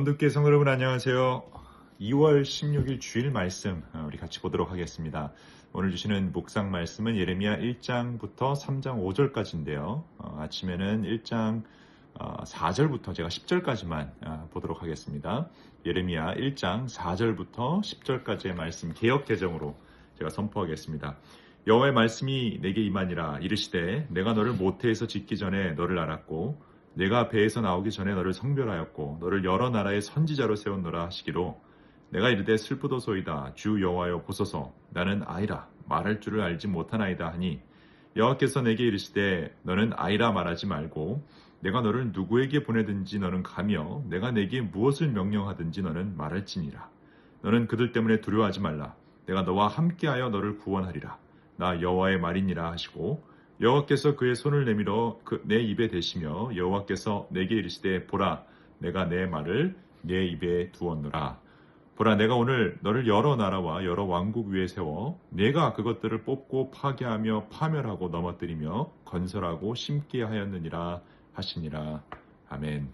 본득계 성도 여러분 안녕하세요. 2월 16일 주일 말씀 우리 같이 보도록 하겠습니다. 오늘 주시는 묵상 말씀은 예레미야 1장부터 3장 5절까지인데요. 아침에는 1장 4절부터 제가 10절까지만 보도록 하겠습니다. 예레미야 1장 4절부터 10절까지의 말씀 개역 개정으로 제가 선포하겠습니다. 여호와의 말씀이 내게 임하니라. 이르시되 내가 너를 모태에서 짓기 전에 너를 알았고 내가 배에서 나오기 전에 너를 성별하였고 너를 여러 나라의 선지자로 세웠노라 하시기로 내가 이르되 슬프도소이다. 주 여호와여 보소서. 나는 아이라 말할 줄을 알지 못하나이다 하니 여호와께서 내게 이르시되 너는 아이라 말하지 말고 내가 너를 누구에게 보내든지 너는 가며 내가 내게 무엇을 명령하든지 너는 말할지니라. 너는 그들 때문에 두려워하지 말라. 내가 너와 함께하여 너를 구원하리라. 나 여호와의 말이니라 하시고 여호와께서 그의 손을 내밀어 내 입에 대시며 여호와께서 내게 이르시되 보라 내가 내 말을 내 입에 두었노라. 보라 내가 오늘 너를 여러 나라와 여러 왕국 위에 세워 내가 그것들을 뽑고 파괴하며 파멸하고 넘어뜨리며 건설하고 심게 하였느니라 하시니라. 아멘.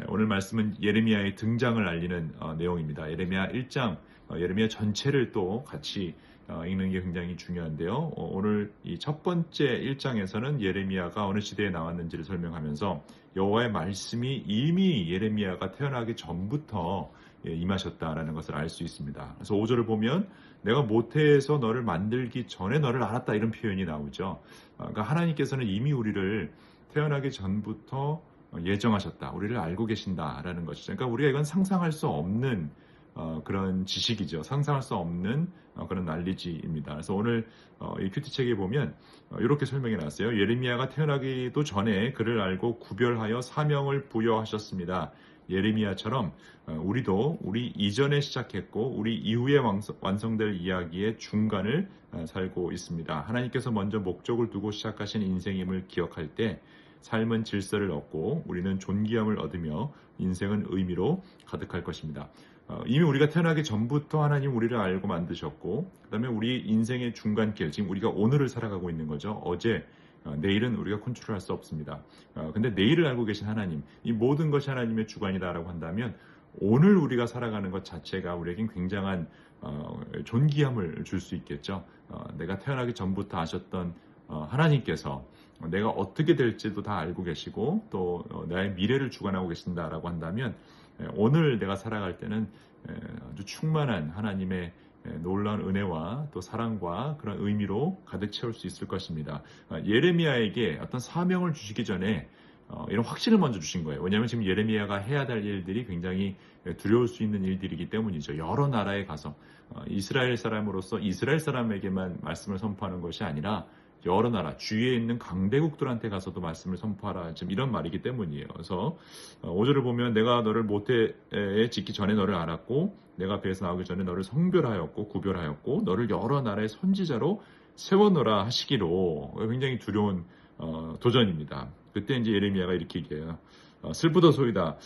오늘 말씀은 예레미야의 등장을 알리는 내용입니다. 예레미야 1장 예레미야 전체를 또 같이 읽는 게 굉장히 중요한데요. 오늘 이 첫 번째 1장에서는 예레미야가 어느 시대에 나왔는지를 설명하면서 여호와의 말씀이 이미 예레미야가 태어나기 전부터 임하셨다라는 것을 알 수 있습니다. 그래서 5절을 보면 내가 모태에서 너를 만들기 전에 너를 알았다 이런 표현이 나오죠. 그러니까 하나님께서는 이미 우리를 태어나기 전부터 예정하셨다. 우리를 알고 계신다라는 것이죠. 그러니까 우리가 이건 상상할 수 없는 그런 지식이죠. 상상할 수 없는 그런 난리지입니다. 그래서 오늘 이 큐티책에 보면 이렇게 설명이 나왔어요. 예레미야가 태어나기도 전에 그를 알고 구별하여 사명을 부여하셨습니다. 예레미야처럼 우리도 우리 이전에 시작했고 우리 이후에 완성될 이야기의 중간을 살고 있습니다. 하나님께서 먼저 목적을 두고 시작하신 인생임을 기억할 때 삶은 질서를 얻고 우리는 존귀함을 얻으며 인생은 의미로 가득할 것입니다. 이미 우리가 태어나기 전부터 하나님 우리를 알고 만드셨고 그 다음에 우리 인생의 중간길, 지금 우리가 오늘을 살아가고 있는 거죠. 어제, 내일은 우리가 컨트롤할 수 없습니다. 근데 내일을 알고 계신 하나님, 이 모든 것이 하나님의 주관이다라고 한다면 오늘 우리가 살아가는 것 자체가 우리에겐 굉장한 존귀함을 줄 수 있겠죠. 내가 태어나기 전부터 아셨던 하나님께서 내가 어떻게 될지도 다 알고 계시고 또 나의 미래를 주관하고 계신다라고 한다면 오늘 내가 살아갈 때는 아주 충만한 하나님의 놀라운 은혜와 또 사랑과 그런 의미로 가득 채울 수 있을 것입니다. 예레미야에게 어떤 사명을 주시기 전에 이런 확신을 먼저 주신 거예요. 왜냐하면 지금 예레미야가 해야 될 일들이 굉장히 두려울 수 있는 일들이기 때문이죠. 여러 나라에 가서 이스라엘 사람으로서 이스라엘 사람에게만 말씀을 선포하는 것이 아니라 여러 나라, 주위에 있는 강대국들한테 가서도 말씀을 선포하라. 지금 이런 말이기 때문이에요. 그래서 5절을 보면 내가 너를 모태에 짓기 전에 너를 알았고 내가 배에서 나오기 전에 너를 성별하였고 구별하였고 너를 여러 나라의 선지자로 세워놓으라 하시기로. 굉장히 두려운 도전입니다. 그때 이제 예레미야가 이렇게 얘기해요. 슬프도소이다.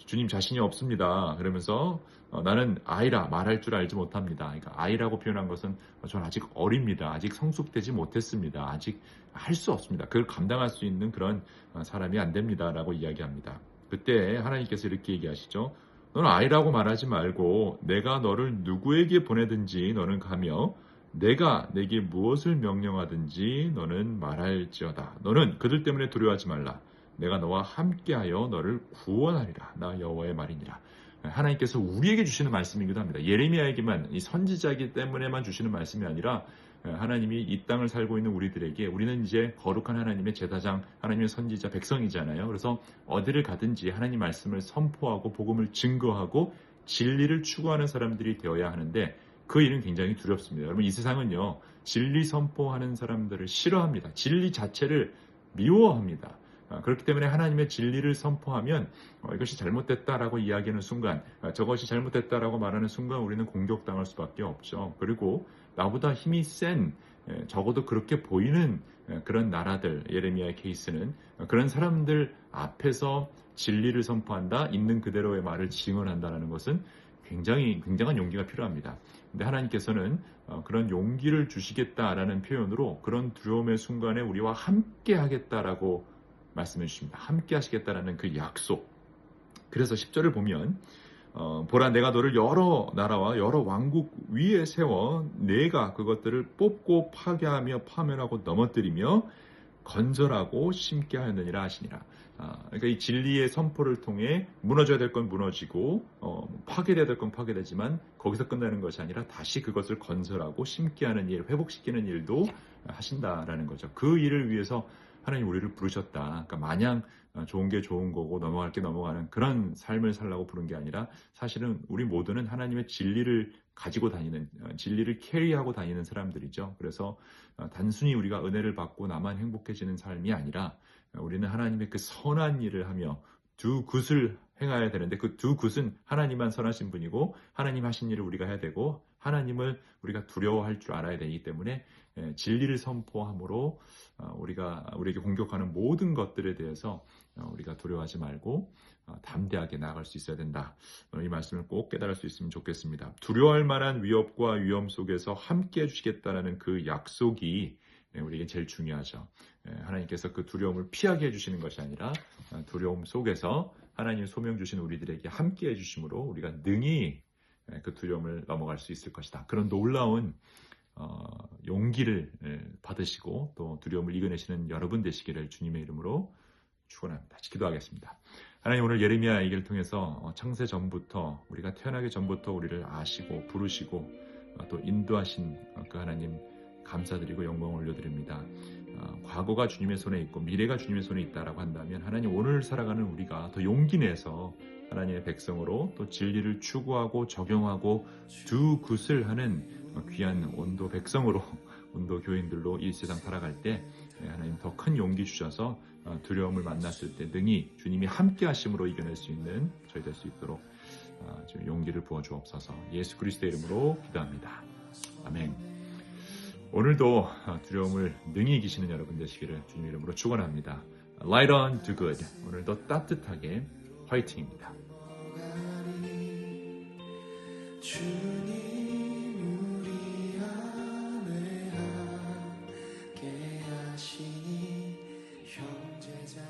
주님 자신이 없습니다. 그러면서 나는 아이라 말할 줄 알지 못합니다. 그러니까 아이라고 표현한 것은 저는 아직 어립니다. 아직 성숙되지 못했습니다. 아직 할 수 없습니다. 그걸 감당할 수 있는 그런 사람이 안 됩니다라고 이야기합니다. 그때 하나님께서 이렇게 얘기하시죠. 너는 아이라고 말하지 말고 내가 너를 누구에게 보내든지 너는 가며 내가 내게 무엇을 명령하든지 너는 말할지어다. 너는 그들 때문에 두려워하지 말라. 내가 너와 함께하여 너를 구원하리라. 나 여호와의 말이니라. 하나님께서 우리에게 주시는 말씀이기도 합니다. 예레미야에게만 이 선지자이기 때문에만 주시는 말씀이 아니라 하나님이 이 땅을 살고 있는 우리들에게 우리는 이제 거룩한 하나님의 제사장, 하나님의 선지자, 백성이잖아요. 그래서 어디를 가든지 하나님 말씀을 선포하고 복음을 증거하고 진리를 추구하는 사람들이 되어야 하는데 그 일은 굉장히 두렵습니다. 여러분 이 세상은요. 진리 선포하는 사람들을 싫어합니다. 진리 자체를 미워합니다. 그렇기 때문에 하나님의 진리를 선포하면 이것이 잘못됐다라고 이야기하는 순간 저것이 잘못됐다라고 말하는 순간 우리는 공격당할 수밖에 없죠. 그리고 나보다 힘이 센 적어도 그렇게 보이는 그런 나라들 예레미야의 케이스는 그런 사람들 앞에서 진리를 선포한다. 있는 그대로의 말을 증언한다는 것은 굉장한 용기가 필요합니다. 근데 하나님께서는 그런 용기를 주시겠다라는 표현으로 그런 두려움의 순간에 우리와 함께 하겠다라고 말씀해 주십니다. 함께 하시겠다라는 그 약속, 그래서 10절을 보면 보라 내가 너를 여러 나라와 여러 왕국 위에 세워 내가 그것들을 뽑고 파괴하며 파멸하고 넘어뜨리며 건설하고 심게 하였느니라 하시니라. 그러니까 이 진리의 선포를 통해 무너져야 될 건 무너지고 파괴돼야 될 건 파괴되지만 거기서 끝나는 것이 아니라 다시 그것을 건설하고 심게 하는 일, 회복시키는 일도 하신다라는 거죠. 그 일을 위해서 하나님 우리를 부르셨다. 그러니까 마냥 좋은 게 좋은 거고 넘어갈 게 넘어가는 그런 삶을 살라고 부른 게 아니라 사실은 우리 모두는 하나님의 진리를 가지고 다니는, 진리를 캐리하고 다니는 사람들이죠. 그래서 단순히 우리가 은혜를 받고 나만 행복해지는 삶이 아니라 우리는 하나님의 그 선한 일을 하며 두 굿을 행해야 되는데 그 두 굿은 하나님만 선하신 분이고 하나님 하신 일을 우리가 해야 되고 하나님을 우리가 두려워할 줄 알아야 되기 때문에 진리를 선포함으로 우리에게 공격하는 모든 것들에 대해서 우리가 두려워하지 말고 담대하게 나아갈 수 있어야 된다. 이 말씀을 꼭 깨달을 수 있으면 좋겠습니다. 두려워할 만한 위협과 위험 속에서 함께 해주시겠다는 그 약속이 우리에게 제일 중요하죠. 하나님께서 그 두려움을 피하게 해주시는 것이 아니라 두려움 속에서 하나님 소명 주신 우리들에게 함께 해주심으로 우리가 능히 그 두려움을 넘어갈 수 있을 것이다. 그런 놀라운 용기를 받으시고 또 두려움을 이겨내시는 여러분 되시기를 주님의 이름으로 축원합니다. 기도하겠습니다. 하나님 오늘 예레미야 얘기를 통해서 창세 전부터 우리가 태어나기 전부터 우리를 아시고 부르시고 또 인도하신 그 하나님 감사드리고 영광을 올려드립니다. 과거가 주님의 손에 있고 미래가 주님의 손에 있다라고 한다면 하나님 오늘 살아가는 우리가 더 용기 내서 하나님의 백성으로 또 진리를 추구하고 적용하고 두 굿을 하는 귀한 온도 백성으로 온도 교인들로 이 세상 살아갈 때 하나님 더 큰 용기 주셔서 두려움을 만났을 때 능히 주님이 함께 하심으로 이겨낼 수 있는 저희 될 수 있도록 용기를 부어 주옵소서. 예수 그리스도의 이름으로 기도합니다. 아멘. 오늘도 두려움을 능히 이기시는 여러분 되시기를 주님의 이름으로 축원합니다. Light on to good. 오늘도 따뜻하게 화이팅입니다. 주님 우리 안에 함께 하시니 형제자